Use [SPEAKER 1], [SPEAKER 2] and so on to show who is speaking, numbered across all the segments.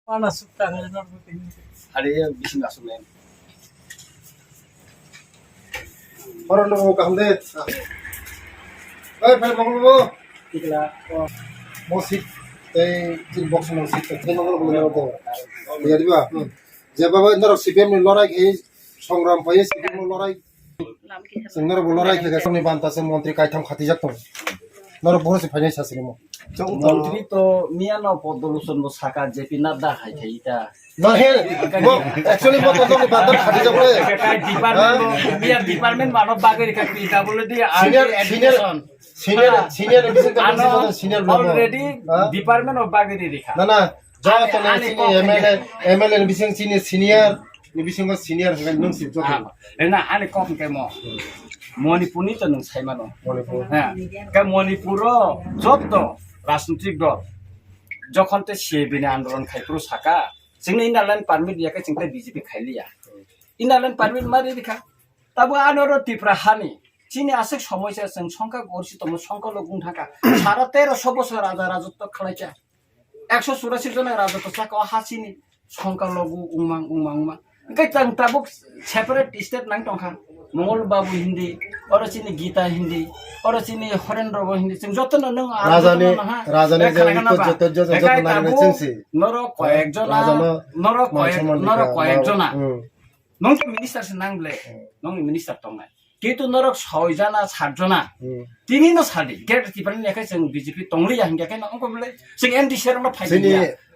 [SPEAKER 1] Mana suka ngayon ang buting.
[SPEAKER 2] Hari bising asumen.
[SPEAKER 3] Parang nung kahamdet. Ay, pwede mo.
[SPEAKER 1] Tikla.
[SPEAKER 3] Musik. Tay box musik. Tay nung mga ko. Jadi ba? Jebaba ndar CPM ni lorai এই সংগ্রাম পাইয়ে CPM ni lorai. Sengnar bo lorai ke samni bantase মন্ত্রী কাইথাম খাতি যাতো। নর বহসে finance আসিনি মো।
[SPEAKER 2] মন্ত্রী তো মিয়ানো পদলুসন বো সাকা জেপি নাদা হাই থাইতা
[SPEAKER 3] না হে অ্যাকচুয়ালি মো তো বান্দর খাতি যাবো
[SPEAKER 2] ডিপার্টমেন্ট ডিপার্টমেন্ট মানব বাগের কাটি তা বলে দি
[SPEAKER 3] সিনিয়র এডিশন কা সিনিয়র
[SPEAKER 2] অলরেডি ডিপার্টমেন্ট অফ বাগের রেখা
[SPEAKER 3] না না যা তো না এমএলএ বিসিং সিনিয়র বিসিং সিনিয়র নং সিপ জতো
[SPEAKER 2] না আনে কম কেমো মণিপুরনি তো নং সাইমানো
[SPEAKER 3] মণিপুর
[SPEAKER 2] হ্যাঁ কে মণিপুর যত রাজনৈতিক দল যখন তে সিএবিনি আন্দোলন খাইপ্রু সাকা जोंनि इनारलाइन पारमिट याके जोंते बिजेपि खाइलिया इनारलाइन पारमिट मारि दिखा ताबो आनर तिफ्रा हानि चिनि आसेक समस्या जों संख्या गरसि तम संख्या लगुं थाका 1350 বছর রাজা রাজত্ব খাलायचा 184 জন রাজত্ব साका हासिनि संख्या लगु उमां कै ताबो सेपारेट स्टेट नां टंखा मंगल बाबु हिन्दी और चिनि गीता हिन्दी और चिनि हरेन्द्र बाबु हिन्दी जों जतन नों
[SPEAKER 3] राजानि जे जत नानि चिंसि
[SPEAKER 2] नर कयेकजना नों मिनिस्टार से नांगले नों मिनिस्टार तंनाय किन्तु नरक 6 जना 7 जना तिनि न सादि गेट तिफानि लेखा जों बीजेपी तंलिया हिंगाखै न अंकबले जों एमडी सेरनो फाइदि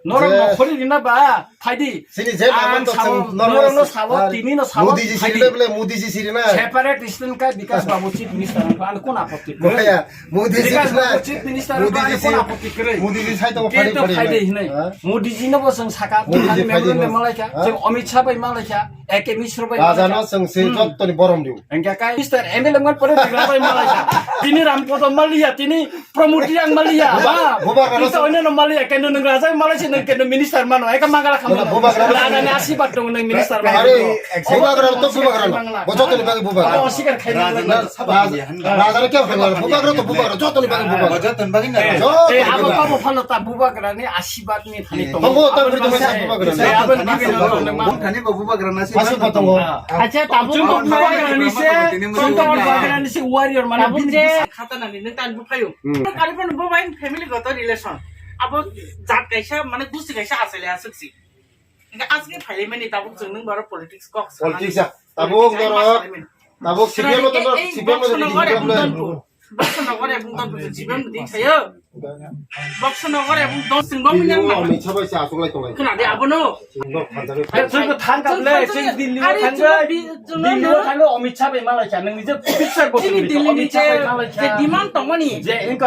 [SPEAKER 2] नरक नखरि दिना बा फाइदि
[SPEAKER 3] सिनि जे मामन तो
[SPEAKER 2] नरक न साबो तिनि न साबो
[SPEAKER 3] मोदी जी सिरिले बले मोदी जी सिरिना
[SPEAKER 2] सेपारेट स्टेट का विकास बाबू चीफ मिनिस्टर आन कोन आपत्ति
[SPEAKER 3] भया मोदी जी
[SPEAKER 2] चीफ मिनिस्टर आन कोन आपत्ति करे
[SPEAKER 3] मोदी जी साइतो फाइदि
[SPEAKER 2] हिनै मोदी जी न बसं साका खालि मेमोरेन्डम मालायखा जों अमित शाह बाय मालायखा एके मिश्र बाय
[SPEAKER 3] राजानो जों से जत्तनि बरम दिउ
[SPEAKER 2] engka kai mister ML ngan pare dilabai malaysia tini rampoto malia tini promosi yang malia ba kita ini no malia kena negara saya malaysia nang kena minister mano eka mangala kamu ada ni asibat dong nang minister mano
[SPEAKER 3] bubagra to bubagra bojotoni bagi bubagra
[SPEAKER 2] oh sikar khai
[SPEAKER 3] राजानो क्या फैला बुबाग्रा तो बुबाग्रा जतनि बagi बुबाग्रा
[SPEAKER 4] बजतन बagi ना
[SPEAKER 2] अब kamu follow ta bubagra ni asibat ni thani tong
[SPEAKER 3] तंगो त बरि त बुबाग्रा
[SPEAKER 4] बुम थाने बुबाग्रा नासी
[SPEAKER 3] masih potonggo
[SPEAKER 2] acha tabu bubagra ni se contoh bubagra ni se warrior mana
[SPEAKER 1] Bunje kata nani nang tan bufayo. Kali pun bubain family goto relation. Abo jat kaisa mane gusti kaisa asale asuksi. Enggak asli faile meni tabuk jeng nang baro politics kok.
[SPEAKER 3] politics ya tabuk CPM to
[SPEAKER 1] baksanagore bung tan CPM di sayo. baksanagore bung don singbam yang ma.
[SPEAKER 3] ami chabai sa asunglai tongai
[SPEAKER 1] Kena dia abono.
[SPEAKER 2] 저거 탄갑래 저기 딜리로 탄거 어미차 배 말아야 는 이제 픽처 보고
[SPEAKER 1] Ini Delhi je demand tongoni.
[SPEAKER 2] 제 인가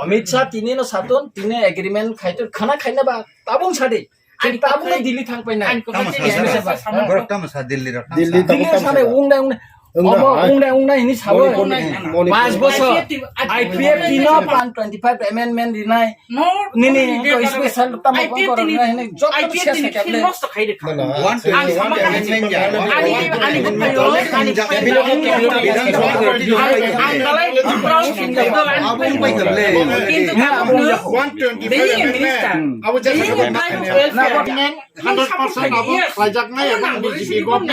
[SPEAKER 2] 어미차 티니노 사돈 티네 에그리먼트 खाइतो खाना खाइना बा ताबुं छादे अनि ताबुं दिल्ली थांग पाइना
[SPEAKER 4] रक्तम सा दिल्ली रक्तम
[SPEAKER 3] दिल्ली
[SPEAKER 2] दिल्ली साले उंगना उंगना हिनी साबो 5 বছর IPF तिनो plan 25 amendment dinai
[SPEAKER 1] No,
[SPEAKER 2] nini ko special tama ko ko na hini job
[SPEAKER 1] IPF ini
[SPEAKER 2] kable
[SPEAKER 1] lost khai de.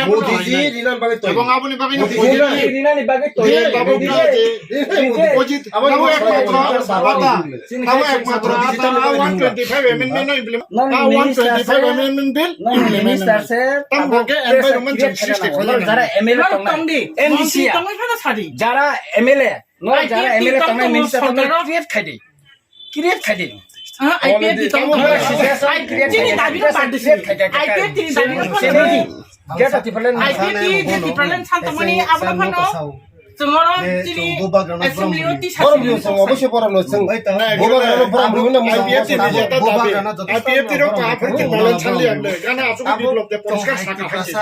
[SPEAKER 3] Modi ji रिनान bagi to
[SPEAKER 4] এবং আপনি বাকি
[SPEAKER 2] Ini ni bagi to
[SPEAKER 3] deposit
[SPEAKER 4] তাও একমাত্র 125 amendment implement 125 amendment bill
[SPEAKER 2] minister se
[SPEAKER 4] তামকে environment সৃষ্টি করে
[SPEAKER 2] যারা MLA
[SPEAKER 1] Lalu
[SPEAKER 2] tong
[SPEAKER 1] tong di.
[SPEAKER 2] MDC
[SPEAKER 1] Tong mana sadi?
[SPEAKER 2] যারা MLA no যারা
[SPEAKER 1] IPF
[SPEAKER 2] MLA tong
[SPEAKER 1] tong
[SPEAKER 2] minister tong
[SPEAKER 1] tong
[SPEAKER 2] create খাইdi
[SPEAKER 1] IPF di tong. Ini tadi kan pada sih. IPF di tadi kan pada.
[SPEAKER 2] Kita tipelan
[SPEAKER 1] IPF di pelan santai mani apa pano? Semua sini assembly oti
[SPEAKER 3] বরম দিউ song অবশ্যই বরম ন song বুবাগ্রা বরম দিউ না
[SPEAKER 4] IPF তে যেটা দাবি IPF তে rock Africa balance ছাড়লি আনলে গানা আসুক বিপ্লব তে পরিষ্কার শাখা খাইছে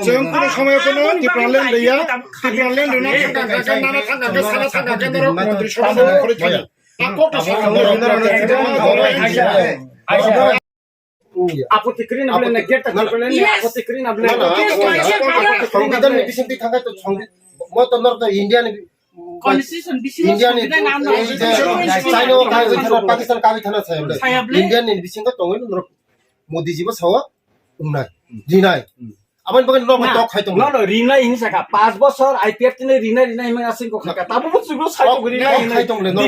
[SPEAKER 4] যেমন কোন সময় কোন ডিপ্রালেন লইয়া ডিপ্রালেন রেনা থাকা নানা থাকা সারা থাকা কেন্দ্র মন্ত্রী সভা করে চলে আকট শাখা
[SPEAKER 2] আপত্তি করি না বলে না গেট tipelan আপত্তি করি না বলে
[SPEAKER 3] সংবিধান বিসিং দি থাকা তো সংবিধান মত নর তো Indian
[SPEAKER 1] constitution bising
[SPEAKER 3] Indian
[SPEAKER 1] na nam na
[SPEAKER 3] China kawi thana Pakistan kawi thana sayable
[SPEAKER 1] Sayable.
[SPEAKER 3] Indian ni bising ko tongi no Modi ji ba sawa umnai dinai aban bagan no
[SPEAKER 2] Nah,
[SPEAKER 3] tok khai tong
[SPEAKER 2] no no rinai ini saka 5 bosor IPF tine rinai himan asing ko khaka tabu bu sugro sai ko rinai
[SPEAKER 3] khai tong le no